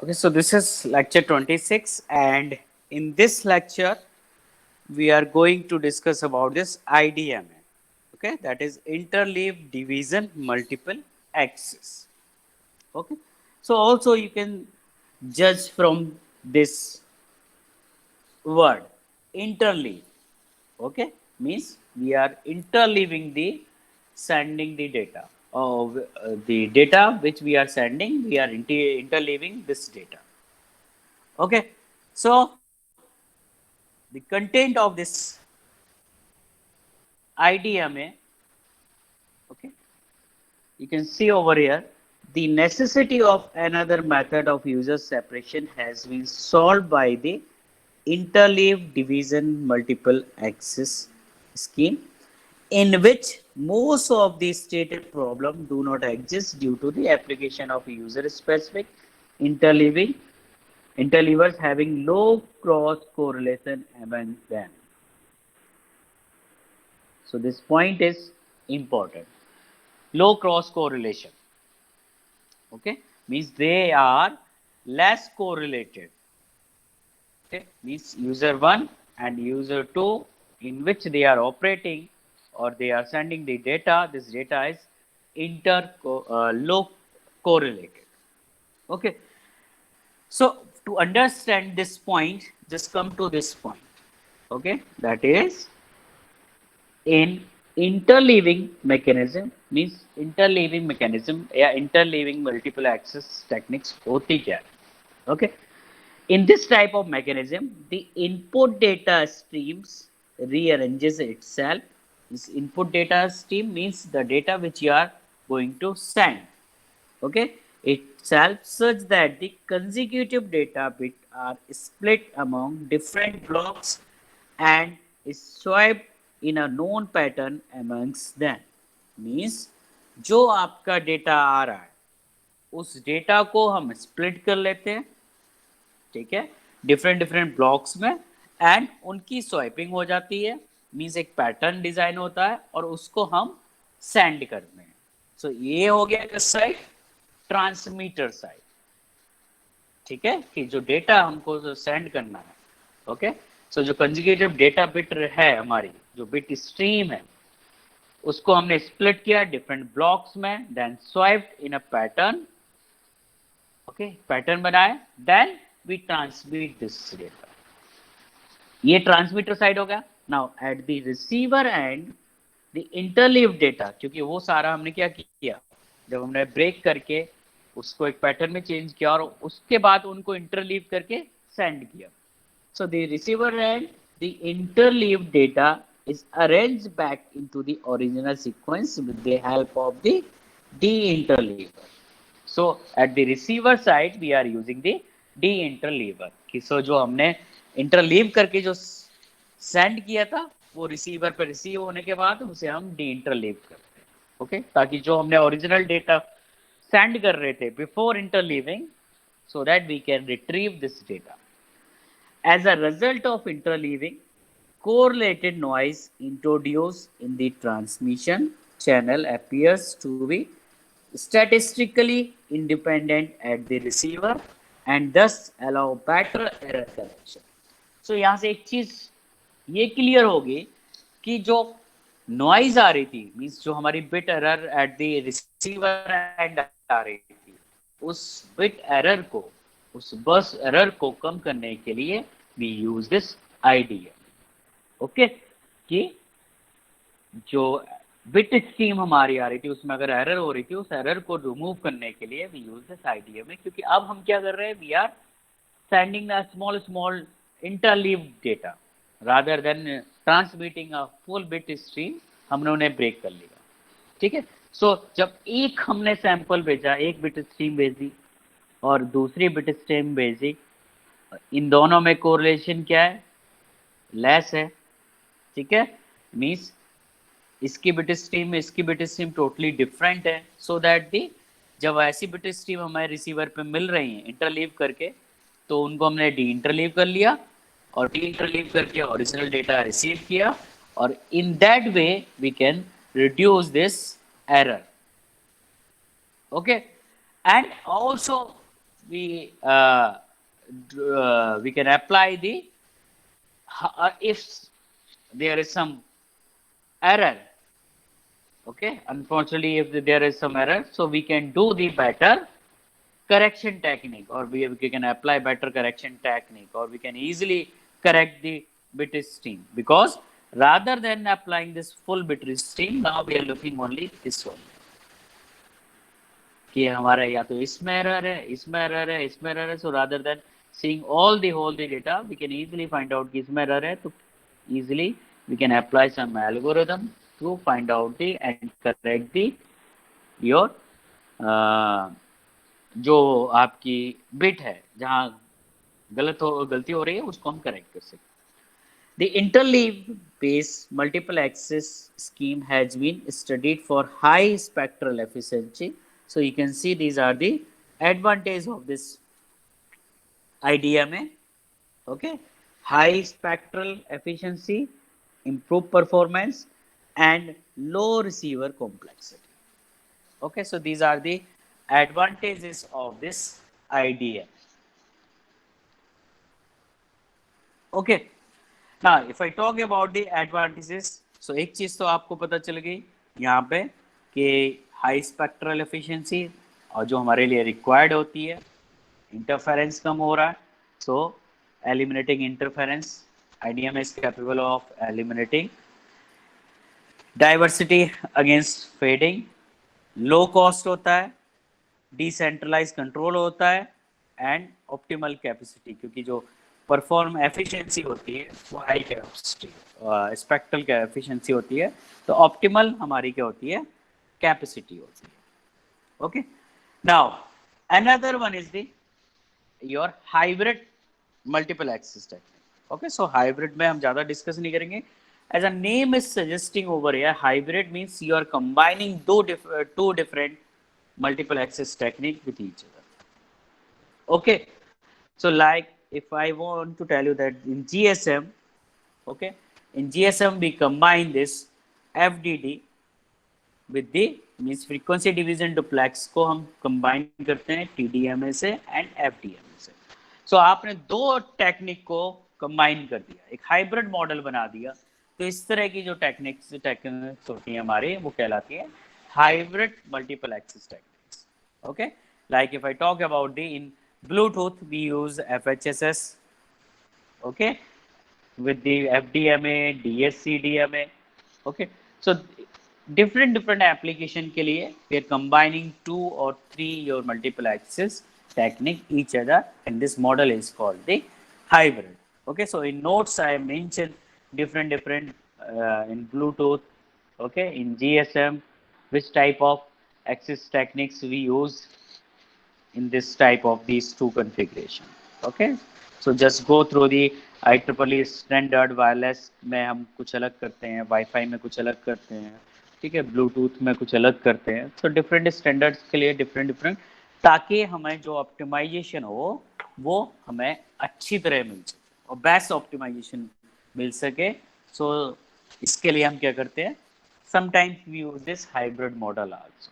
Okay, so this is lecture 26, and in this lecture, we are going to discuss about this IDMA. Okay, that is interleave division multiple axis. Okay, so also you can judge from this word interleave. Okay, means we are interleaving the sending the data. The data which we are sending, we are interleaving this data. Okay, so the content of this IDMA, okay, you can see over here, the necessity of another method of user separation has been solved by the interleave division multiple axis scheme, in which most of the stated problems do not exist due to the application of user specific interleaving interleavers having low cross correlation among them. So this point is important. Low cross correlation. Okay, means they are less correlated. Okay, means user 1 and user 2 in which they are operating or they are sending the data. This data is low correlated. Okay, so to understand this point, just come to this point. Okay, that is in interleaving mechanism means interleaving mechanism या interleaving multiple access techniques होती क्या है? Okay, in this type of mechanism the input data streams rearranges itself. This input data stream means the data which you are going to send, okay, itself, such that the consecutive data bit are split among different blocks and is swapped in a known pattern amongst them. Means जो आपका data आ रहा है उस data को हम split कर लेते हैं, ठीक है, डिफरेंट डिफरेंट ब्लॉक्स में, एंड उनकी स्वाइपिंग हो जाती है। मीन्स एक पैटर्न डिजाइन होता है और उसको हम सेंड करते हैं। सो ये हो गया किस साइड, ट्रांसमीटर साइड, ठीक है, कि जो डेटा हमको सेंड करना है। ओके, सो जो कंजुगेटिव डेटा बिट है हमारी जो बिट स्ट्रीम है उसको हमने स्प्लिट किया डिफरेंट ब्लॉक्स में, then swiped in a pattern. Okay, pattern बनाए, then we transmit this data. ये ट्रांसमीटर साइड हो गया। Now at the receiver end the interleave data, क्योंकि वो सारा हमने क्या किया, जब हमने ब्रेक करके उसको एक पैटर्न में चेंज किया और उसके बाद उनको इंटरलीव करके सेंड किया। So the receiver end the interleave data is arranged back into the original sequence with the help of the de-interleaver. So at the receiver side we are using the de-interleaver. So जो हमने interleave करके जो send किया था वो receiver पर receive होने के बाद उसे हम डी इंटरलीव करते हैं। ओके, ताकि जो हमने ओरिजिनल डेटा सेंड कर रहे थे before interleaving, so that we can retrieve this data. As a result of interleaving, correlated noise introduced in the transmission channel appears to be statistically independent at the receiver and thus allow better error correction. So यहाँ से एक चीज ये clear होगी कि जो noise आ रही थी, मीन्स जो हमारी bit error at the receiver end आ रही थी, उस बिट एरर को, उस बस एरर को कम करने के लिए we use this idea. Okay, कि जो बिट स्ट्रीम हमारी आ रही थी उसमें अगर एरर हो रही थी उस एरर को रिमूव करने के लिए वी यूज दिस आइडिया में, क्योंकि अब हम क्या कर रहे हैं, we are sending a small small interleave data rather than transmitting a full bit stream. हमने उन्हें ब्रेक कर लिया, ठीक है। सो जब एक हमने सैंपल भेजा, एक बिट स्ट्रीम भेजी और दूसरी बिट स्ट्रीम भेजी, इन दोनों में कोरिलेशन क्या है, लेस है, ठीक है। मीन्स इसकी बिट स्ट्रीम में इसकी बिट स्ट्रीम टोटली डिफरेंट है। सो दैट दी जब ऐसी बिट स्ट्रीम हमारे रिसीवर पे मिल रही है इंटरलीव करके, तो उनको हमने डी इंटरलीव कर लिया और डी इंटरलीव करके ओरिजिनल डेटा रिसीव किया, और in that way we can reduce this error. Okay, and also we we can apply the if there is some error. Okay, unfortunately, if there is some error, so we can do the better correction technique, or we can apply better correction technique, or we can easily correct the bit stream, because rather than applying this full bit stream, now we are looking only this one, कि हमारा या तो इसमें error है, इसमें error है, इसमें error है. So rather than seeing all the whole the data, we can easily find out कि इसमें error है, तो easily we can apply some algorithm to find out the and correct the your जो आपकी bit है, जहाँ गलती हो रही है, उसको हम करेक्ट कर सकते. The interleaved base multiple axis scheme has been studied for high spectral efficiency. So you can see these are the advantages of this IDMA. Okay, high spectral efficiency, improved performance, and low receiver complexity. Okay, so these are the advantages of this IDMA. Okay, now if I talk about the advantages, so एक चीज तो आपको पता चल गई यहाँ पे कि हाई स्पेक्ट्रल एफिशिएंसी, और जो हमारे लिए रिक्वायर्ड होती है, इंटरफेरेंस कम हो रहा है. So eliminating interference, IDMA is capable of eliminating diversity against fading, low cost होता है, डिसेंट्रलाइज कंट्रोल होता है, एंड ऑप्टिमल कैपेसिटी, क्योंकि जो परफॉर्म एफिशिएंसी होती है वो हाई कैपेसिटी स्पेक्ट्रल एफिशिएंसी होती है, तो ऑप्टिमल हमारी क्या होती है, कैपेसिटी होती है. Okay, now another one is the your hybrid multiple axis technique. Okay, so hybrid में हम ज्यादा डिस्कस नहीं करेंगे. As a name is suggesting over here, hybrid means you are combining two different multiple access technique with each other. Okay, so like if I want to tell you that in GSM, okay, in GSM we combine this FDD with the means frequency division duplex को हम combine करते हैं TDMA से and FDMA से. So आपने दो technique को combine कर दिया, एक हाइब्रिड मॉडल बना दिया. तो इस तरह की जो टेक्निक्स होती हैं हमारे, वो कहलाती है hybrid multiple access techniques. Okay, like if I talk about the in Bluetooth we use FHSS, okay, with the FDMA, DSC, DMA. Okay, so different application के लिए we are combining 2 or 3 your multiple axis technique each other, and this model is called the hybrid. Okay, so in notes I mentioned different in Bluetooth, okay, in GSM, which type of axis techniques we use in this type of these two configuration. Okay, so just go through the IEEE standard wireless में हम कुछ अलग करते हैं, wifi में कुछ अलग करते हैं, ठीक है, ब्लूटूथ में कुछ अलग करते हैं. तो डिफरेंट स्टैंडर्ड्स के लिए डिफरेंट, ताकि हमें जो ऑप्टिमाइजेशन हो वो हमें अच्छी तरह मिल सके और बेस्ट ऑप्टिमाइजेशन मिल सके. सो इसके लिए हम क्या करते हैं, sometimes we use this hybrid model also.